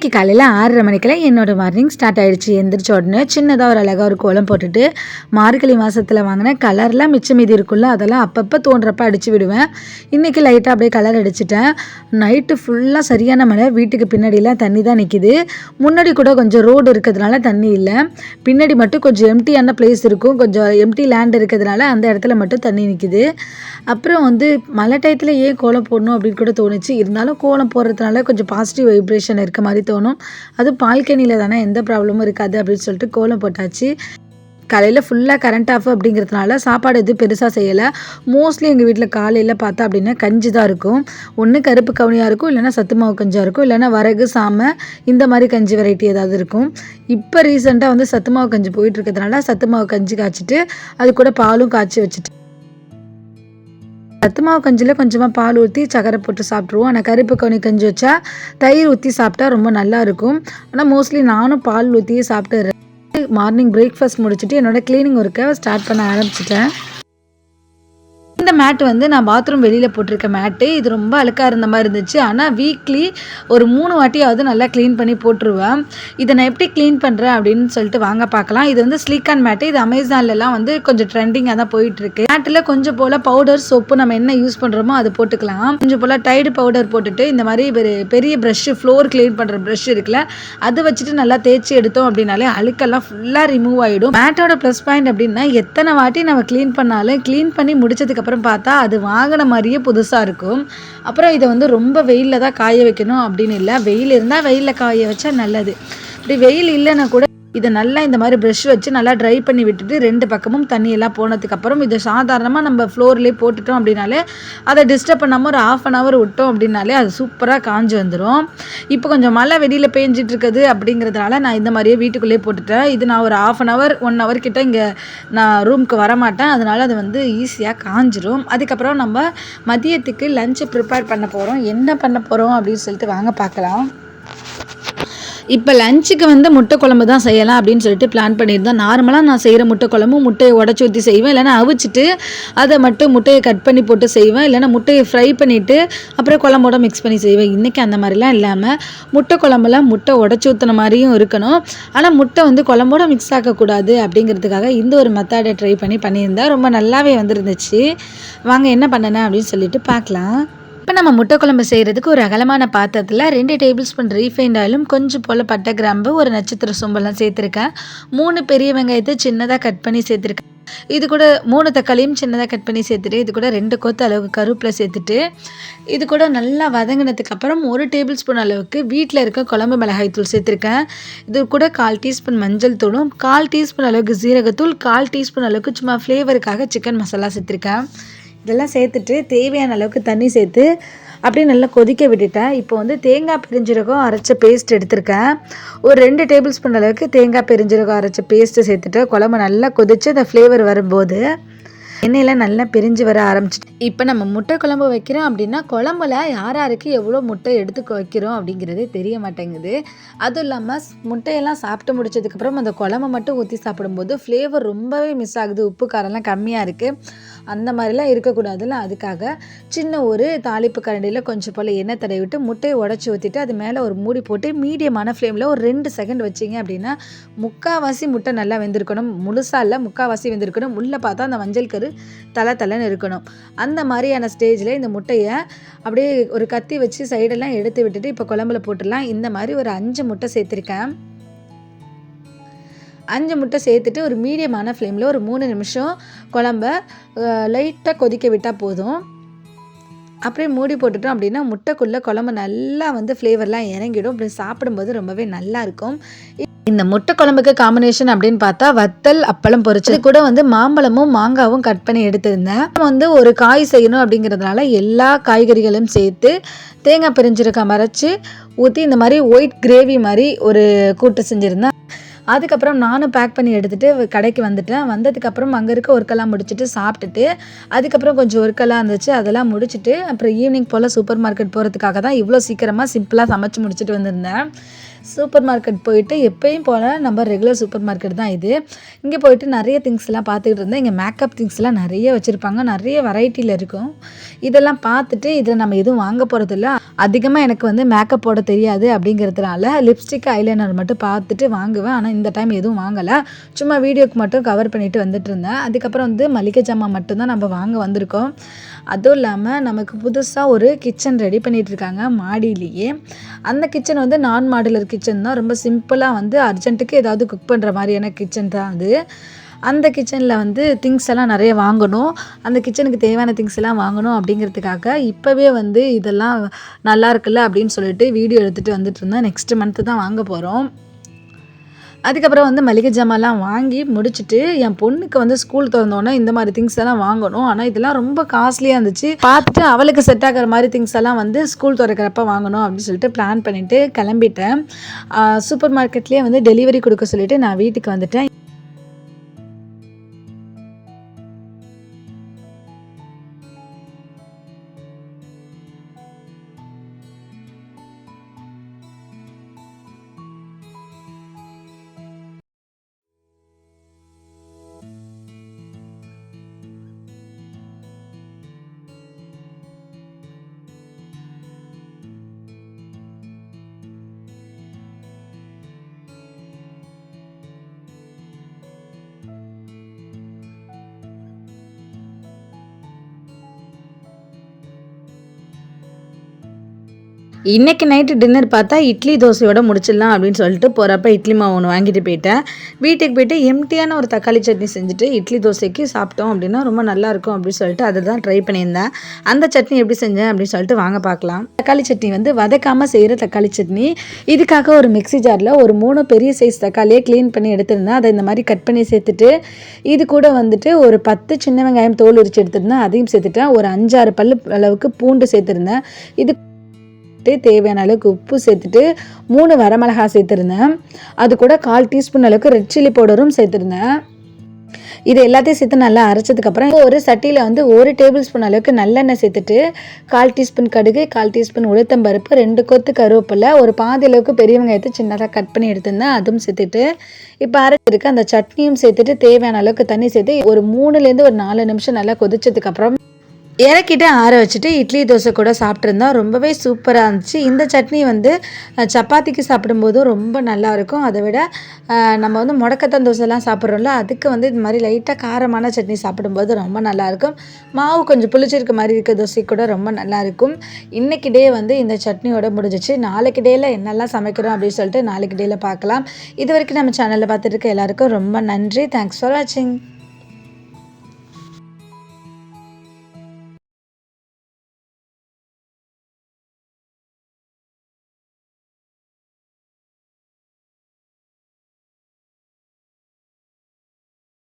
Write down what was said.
இன்றைக்கி காலையில் 6:30 மணிக்கெல்லாம் என்னோடய மார்னிங் ஸ்டார்ட் ஆகிடுச்சு. எந்திரிச்ச உடனே சின்னதாக ஒரு அழகாக ஒரு கோலம் போட்டுட்டு மார்கழி மாதத்தில் வாங்கின கலர்லாம் மிச்சம் மீதி இருக்குல்ல அதெல்லாம் அப்பப்போ தோன்றப்ப அடித்து விடுவேன். இன்றைக்கி லைட்டாக அப்படியே கலர் அடிச்சிட்டேன். நைட்டு ஃபுல்லாக சரியான மழை. வீட்டுக்கு பின்னாடிலாம் தண்ணி தான் நிற்கிது. முன்னாடி கூட கொஞ்சம் ரோடு இருக்கிறதுனால தண்ணி இல்லை. பின்னாடி மட்டும் கொஞ்சம் எம்டியான பிளேஸ் இருக்கும், கொஞ்சம் எம்டி லேண்ட் இருக்கிறதுனால அந்த இடத்துல மட்டும் தண்ணி நிற்கிது. அப்புறம் மழை டயத்தில் ஏன் கோலம் போடணும் அப்படின்னு கூட தோணுச்சு. இருந்தாலும் கோலம் போடுறதுனால கொஞ்சம் பாசிட்டிவ் வைப்ரேஷன் இருக்க மாதிரி தோணும். அது பால்கனியில் தானே, எந்த ப்ராப்ளமும் இருக்காது அப்படின்னு சொல்லிட்டு கோலம் போட்டாச்சு. காலையில் ஃபுல்லாக கரண்ட் ஆஃப் அப்படிங்கிறதுனால சாப்பாடு எதுவும் பெருசாக செய்யலை. மோஸ்ட்லி எங்கள் வீட்டில் காலையில் பார்த்தா அப்படின்னா கஞ்சி தான் இருக்கும். ஒன்று கருப்பு கவுனியாக இருக்கும், இல்லைனா சத்து மாவு கஞ்சியாக இருக்கும், இல்லைனா வரகு சாமை இந்த மாதிரி கஞ்சி வெரைட்டி ஏதாவது இருக்கும். இப்போ ரீசெண்டாக சத்து மாவு கஞ்சி போயிட்டு இருக்கிறதுனால சத்து மாவு கஞ்சி காய்ச்சிட்டு அது கூட பாலும் காய்ச்சி வச்சுட்டு சத்து மாவு கஞ்சியில் கொஞ்சமாக பால் ஊற்றி சக்கரை போட்டு சாப்பிட்ருவோம். ஆனால் கருப்பு கவுனி கஞ்சி வச்சா தயிர் ஊற்றி சாப்பிட்டா ரொம்ப நல்லாயிருக்கும். ஆனால் மோஸ்ட்லி நானும் பால் ஊற்றியே சாப்பிட்டுறேன். மார்னிங் பிரேக்ஃபாஸ்ட் முடிச்சுட்டு என்னோடய க்ளீனிங் ஒர்க்கை ஸ்டார்ட் பண்ண ஆரம்பிச்சிட்டேன். இந்த மேட்டு நான் பாத்ரூம் வெளியில் போட்டிருக்க மேட்டு. இது ரொம்ப அழுக்காக இருந்த மாதிரி இருந்துச்சு. ஆனால் வீக்லி ஒரு 3 வாட்டியாவது நல்லா க்ளீன் பண்ணி போட்டுருவேன். இதை நான் எப்படி க்ளீன் பண்ணுறேன் அப்படின்னு சொல்லிட்டு வாங்க பார்க்கலாம். இது ஸ்லீக்கான் மேட்டு. இது அமேசான்லலாம் கொஞ்சம் ட்ரெண்டிங்காக தான் போயிட்டுருக்கு. மேட்டில் கொஞ்சம் போல் பவுடர் சோப்பு நம்ம என்ன யூஸ் பண்ணுறோமோ அது போட்டுக்கலாம். கொஞ்சம் போல் டைடு பவுடர் போட்டுட்டு இந்த மாதிரி பெரிய ப்ரஷ்ஷு, ஃப்ளோர் க்ளீன் பண்ணுற ப்ரஷ் இருக்குல்ல, அது வச்சுட்டு நல்லா தேய்ச்சி எடுத்தோம் அப்படின்னாலே அழுக்கெல்லாம் ஃபுல்லாக ரிமூவ் ஆகிடும். மேட்டோட ப்ளஸ் பாயிண்ட் அப்படின்னா எத்தனை வாட்டி நம்ம க்ளீன் பண்ணாலும் க்ளீன் பண்ணி முடிச்சதுக்கப்புறம் பார்த்தா அது வாங்கின மாதிரியே புதுசாக இருக்கும். அப்புறம் இதை ரொம்ப வெயிலில் தான் காய வைக்கணும் அப்படின்னு இல்லை. வெயில் இருந்தால் வெயிலில் காய வச்சா நல்லது. இப்படி வெயில் இல்லைன்னா கூட இதை நல்லா இந்த மாதிரி ப்ரஷ் வச்சு நல்லா ட்ரை பண்ணி விட்டுட்டு 2 பக்கமும் தண்ணியெல்லாம் போனதுக்கப்புறம் இதை சாதாரணமாக நம்ம ஃப்ளோர்லேயே போட்டுட்டோம் அப்படின்னாலே அதை டிஸ்டர்ப் பண்ணாமல் ஒரு 1/2 hour விட்டோம் அப்படின்னாலே அது சூப்பராக காஞ்சி வந்துடும். இப்போ கொஞ்சம் மழை வெளியில் பேஞ்சிட்டு இருக்குது அப்படிங்கிறதுனால நான் இந்த மாதிரியே வீட்டுக்குள்ளேயே போட்டுட்டேன். இது நான் ஒரு 1/2 hour 1 hour கிட்ட இங்கே நான் ரூமுக்கு வரமாட்டேன். அதனால் அது ஈஸியாக காஞ்சிரும். அதுக்கப்புறம் நம்ம மதியத்துக்கு லஞ்சு ப்ரிப்பேர் பண்ண போகிறோம். என்ன பண்ண போகிறோம் அப்படின்னு சொல்லிட்டு வாங்க பார்க்கலாம். இப்போ லஞ்சுக்கு முட்டை குழம்பு தான் செய்யலாம் அப்படின்னு சொல்லிட்டு பிளான் பண்ணியிருந்தேன். நார்மலாக நான் செய்கிற முட்டை குழம்பு முட்டையை உடச்சி ஊற்றி செய்வேன், இல்லைனா அவிச்சிட்டு அதை மட்டும் முட்டையை கட் பண்ணி போட்டு செய்வேன், இல்லைனா முட்டையை ஃப்ரை பண்ணிவிட்டு அப்புறம் குழம்போட மிக்ஸ் பண்ணி செய்வேன். இன்றைக்கி அந்த மாதிரிலாம் இல்லாமல் முட்டை குழம்புலாம் முட்டை உடச்சி ஊற்றின மாதிரியும் இருக்கணும், ஆனால் முட்டை குழம்போட மிக்ஸ் ஆகக்கூடாது அப்படிங்கிறதுக்காக இந்த ஒரு மெத்தடை ட்ரை பண்ணியிருந்தேன். ரொம்ப நல்லாவே வந்துருந்துச்சு. வாங்க என்ன பண்ணேன் அப்படின்னு சொல்லிட்டு பார்க்கலாம். இப்போ நம்ம முட்டை குழம்பு செய்கிறதுக்கு ஒரு அகலமான பாத்திரத்தில் 2 டேபிள் ஸ்பூன் ரீஃபைண்ட் ஆயிலும், கொஞ்சம் போல் பட்டை கிராம்பு, ஒரு நட்சத்திர சோம்பெல்லாம் சேர்த்துருக்கேன். 3 பெரிய வெங்காயத்தை சின்னதாக கட் பண்ணி சேர்த்துருக்கேன். இது கூட 3 தக்காளியும் சின்னதாக கட் பண்ணி சேர்த்துட்டு இது கூட 2 கொத்து அளவுக்கு கருவேப்பிலை சேர்த்துட்டு இது கூட நல்லா வதங்கினதுக்கு அப்புறம் 1 டேபிள் ஸ்பூன் அளவுக்கு வீட்டில் இருக்க குழம்பு மிளகாய் தூள் சேர்த்துருக்கேன். இது கூட 1/4 டீஸ்பூன் மஞ்சள் தூளும், 1/4 டீஸ்பூன் அளவுக்கு ஜீரகத்தூள், 1/4 டீஸ்பூன் அளவுக்கு சும்மா ஃப்ளேவருக்காக சிக்கன் மசாலா சேர்த்துருக்கேன். இதெல்லாம் சேர்த்துட்டு தேவையான அளவுக்கு தண்ணி சேர்த்து அப்படியே நல்லா கொதிக்க விட்டுட்டேன். இப்போ தேங்காய் பெருஞ்சீரகம் அரைச்ச பேஸ்ட் எடுத்திருக்கேன். ஒரு 2 டேபிள் ஸ்பூன் அளவுக்கு தேங்காய் பெருஞ்சீரகம் அரைச்ச பேஸ்ட்டு சேர்த்துட்டு குழம்பு நல்லா கொதித்து அந்த ஃப்ளேவர் வரும்போது எண்ணெயில் நல்லா பிரிஞ்சு வர ஆரம்பிச்சிட்டு இப்போ நம்ம முட்டை குழம்பு வைக்கிறோம் அப்படின்னா குழம்புல யாருக்கு எவ்வளோ முட்டை எடுத்து வைக்கிறோம் அப்படிங்கிறதே தெரிய மாட்டேங்குது. அதுவும் இல்லாமல் முட்டையெல்லாம் சாப்பிட்டு முடிச்சதுக்கப்புறம் அந்த குழம்பை மட்டும் ஊற்றி சாப்பிடும்போது ஃப்ளேவர் ரொம்பவே மிஸ் ஆகுது. உப்பு காரம்லாம் கம்மியாக இருக்குது. அந்த மாதிரிலாம் இருக்கக்கூடாதுல்ல, அதுக்காக சின்ன ஒரு தாளிப்பு கரண்டியில் கொஞ்சம் போல் எண்ணெய் தடவி விட்டு முட்டையை உடச்சி ஊற்றிட்டு அது மேலே ஒரு மூடி போட்டு மீடியமான ஃப்ளேமில் ஒரு 2 செகண்ட் வச்சிங்க அப்படின்னா முக்கால்வாசி முட்டை நல்லா வெந்திருக்கணும். முழுசாக இல்லை, முக்கால்வாசி வெந்திருக்கணும். உள்ளே பார்த்தா அந்த மஞ்சள் கரு தலைன்னு இருக்கணும். அந்த மாதிரியான ஸ்டேஜில் இந்த முட்டையை அப்படியே ஒரு கத்தி வச்சு சைடெல்லாம் எடுத்து விட்டுட்டு இப்போ குழம்புல போட்டுடலாம். இந்த மாதிரி ஒரு 5 முட்டை சேர்த்துருக்கேன். 5 முட்டை சேர்த்துட்டு ஒரு மீடியமான ஃப்ளேமில் ஒரு 3 நிமிஷம் குழம்ப லைட்டாக கொதிக்க விட்டால் போதும். அப்படியே மூடி போட்டுட்டோம் அப்படின்னா முட்டைக்குள்ளே குழம்பு நல்லா ஃப்ளேவர்லாம் இறங்கிடும். அப்படி சாப்பிடும்போது ரொம்பவே நல்லாயிருக்கும். இந்த முட்டை குழம்புக்கு காம்பினேஷன் அப்படின்னு பார்த்தா வத்தல், அப்பளம் பொரிச்சது கூட மாம்பழமும் மாங்காவும் கட் பண்ணி எடுத்திருந்தேன். ஒரு காய் செய்யணும் அப்படிங்கிறதுனால எல்லா காய்கறிகளும் சேர்த்து தேங்காய் பெருஞ்சீரகம் அரைச்சி ஊற்றி இந்த மாதிரி ஒயிட் கிரேவி மாதிரி ஒரு கூட்டு செஞ்சுருந்தேன். அதுக்கப்புறம் நானும் பேக் பண்ணி எடுத்துகிட்டு கடைக்கு வந்துட்டேன். வந்ததுக்கப்புறம் அங்கே இருக்க ஒர்க்கெல்லாம் முடிச்சுட்டு சாப்பிட்டுட்டு அதுக்கப்புறம் கொஞ்சம் ஒர்க்கெல்லாம் இருந்துச்சு, அதெல்லாம் முடிச்சுட்டு அப்புறம் ஈவினிங் போல் சூப்பர் மார்க்கெட் போகிறதுக்காக தான் இவ்வளோ சீக்கிரமாக சிம்பிளாக சமைச்சு முடிச்சுட்டு வந்திருந்தேன். சூப்பர் மார்க்கெட் போயிட்டு எப்பயும் போல் நம்ம ரெகுலர் சூப்பர் மார்க்கெட் தான் இது. இங்கே போயிட்டு நிறைய திங்ஸ்லாம் பார்த்துக்கிட்டு இருந்தேன். இங்கே மேக்கப் திங்ஸ்லாம் நிறைய வச்சுருப்பாங்க, நிறைய வெரைட்டியில் இருக்கும். இதெல்லாம் பார்த்துட்டு இதில் நம்ம எதுவும் வாங்க போகிறதில்ல. அதிகமாக எனக்கு வந்து மேக்கப் போட தெரியாது அப்படிங்கிறதுனால லிப்ஸ்டிக் ஐலைனர் மட்டும் பார்த்துட்டு வாங்குவேன். ஆனால் இந்த டைம் எதுவும் வாங்கலை. சும்மா வீடியோக்கு மட்டும் கவர் பண்ணிட்டு வந்துட்டு இருந்தேன். அதுக்கப்புறம் வந்து மளிகை ஜாமான் மட்டும்தான் நம்ம வாங்க வந்திருக்கோம். அதுவும் இல்லாமல் நமக்கு புதுசாக ஒரு கிச்சன் ரெடி பண்ணிகிட்ருக்காங்க மாடியிலேயே. அந்த கிச்சன் வந்து நான் மாடுலர் கிச்சன் தான். ரொம்ப சிம்பிளாக வந்து அர்ஜென்ட்டுக்கு ஏதாவது குக் பண்ணுற மாதிரியான கிச்சன் தான் அது. அந்த கிச்சனில் வந்து திங்ஸ் எல்லாம் நிறைய வாங்கணும். அந்த கிச்சனுக்கு தேவையான திங்ஸ் எல்லாம் வாங்கணும் அப்படிங்கிறதுக்காக இப்போவே வந்து இதெல்லாம் நல்லா இருக்குல்ல அப்படின்னு சொல்லிட்டு வீடியோ எடுத்துகிட்டு வந்துட்டு இருந்தேன். நெக்ஸ்ட் மந்த்து தான் வாங்க போகிறோம். அதுக்கப்புறம் வந்து மளிகை ஜாமான்லாம் வாங்கி முடிச்சுட்டு என் பொண்ணுக்கு வந்து ஸ்கூல் திறந்தோன்னே இந்த மாதிரி திங்ஸ் எல்லாம் வாங்கணும். ஆனால் இதெல்லாம் ரொம்ப காஸ்ட்லியாக இருந்துச்சு. பார்த்துட்டு அவளுக்கு செட் ஆகிற மாதிரி திங்ஸ் எல்லாம் வந்து ஸ்கூல் திறக்கிறப்ப வாங்கணும் அப்படின்னு சொல்லிட்டு பிளான் பண்ணிவிட்டு கிளம்பிட்டேன். சூப்பர் மார்க்கெட்லேயே வந்து டெலிவரி கொடுக்க சொல்லிவிட்டு நான் வீட்டுக்கு வந்துட்டேன். இன்றைக்கி நைட்டு டின்னர் பார்த்தா இட்லி தோசையோடு முடிச்சிடலாம் அப்படின்னு சொல்லிட்டு போகிறப்ப இட்லி மாவு ஒன்று வாங்கிட்டு போயிட்டேன். வீட்டுக்கு போய்ட்டு எம்டியான ஒரு தக்காளி சட்னி செஞ்சுட்டு இட்லி தோசைக்கு சாப்பிட்டோம் அப்படின்னா ரொம்ப நல்லாயிருக்கும் அப்படின்னு சொல்லிட்டு அதை தான் ட்ரை பண்ணியிருந்தேன். அந்த சட்னி எப்படி செஞ்சேன் அப்படின்னு சொல்லிட்டு வாங்க பார்க்கலாம். தக்காளி சட்னி வந்து வதக்காமல் செய்கிற தக்காளி சட்னி. இதுக்காக ஒரு மிக்ஸி ஜாரில் ஒரு 3 பெரிய சைஸ் தக்காளியை க்ளீன் பண்ணி எடுத்திருந்தேன். அதை இந்த மாதிரி கட் பண்ணி சேர்த்துட்டு இது கூட வந்துட்டு ஒரு 10 சின்ன வெங்காயம் தோல் உரிச்சு எடுத்திருந்தேன். அதையும் சேர்த்துட்டேன். ஒரு 5-6 பல்லு அளவுக்கு பூண்டு சேர்த்துருந்தேன். இது தேவையான அளவுக்கு உப்பு சேர்த்துட்டு 3 வரமிளகாய் சேர்த்துருந்தேன். அது கூட 1/4 டீஸ்பூன் அளவுக்கு ரெட் சில்லி பவுடரும் சேர்த்துருந்தேன். இது எல்லாத்தையும் சேர்த்து நல்லா அரைச்சதுக்கப்புறம் ஒரு சட்டியில் வந்து 1 டேபிள் ஸ்பூன் அளவுக்கு நல்லெண்ணெய் சேர்த்துட்டு 1/4 டீஸ்பூன் கடுகு, 1/4 டீஸ்பூன் உளுத்தம்பருப்பு, 2 கொத்து கருவேப்பிலை, ஒரு பாதி அளவுக்கு பெரிய வெங்காயத்தை சின்னதாக கட் பண்ணி எடுத்திருந்தேன். அதுவும் சேர்த்துட்டு இப்போ அரைச்சிருக்கு அந்த சட்னியும் சேர்த்துட்டு தேவையான அளவுக்கு தண்ணி சேர்த்து ஒரு 3லேருந்து ஒரு 4 நிமிஷம் நல்லா கொதிச்சதுக்கப்புறம் இறக்கிட்டு ஆற வச்சுட்டு இட்லி தோசை கூட சாப்பிட்ருந்தோம். ரொம்பவே சூப்பராக இருந்துச்சு. இந்த சட்னி வந்து சப்பாத்திக்கு சாப்பிடும்போதும் ரொம்ப நல்லாயிருக்கும். அதை விட நம்ம வந்து முடக்கத்தான் தோசைலாம் சாப்பிட்றோம்ல, அதுக்கு வந்து இது மாதிரி லைட்டாக காரமான சட்னி சாப்பிடும்போது ரொம்ப நல்லாயிருக்கும். மாவு கொஞ்சம் புளிச்சிருக்க மாதிரி இருக்க தோசை கூட ரொம்ப நல்லாயிருக்கும். இன்றைக்கி டே வந்து இந்த சட்னியோட முடிஞ்சிச்சு. நாளைக்கு டேயில் என்னெல்லாம் சமைக்கிறோம் அப்படின்னு சொல்லிட்டு நாளைக்கு டேயில் பார்க்கலாம். இது வரைக்கும் நம்ம சேனலில் பார்த்துட்டு இருக்க எல்லாருக்கும் ரொம்ப நன்றி. தேங்க்ஸ் ஃபார் வாட்சிங்.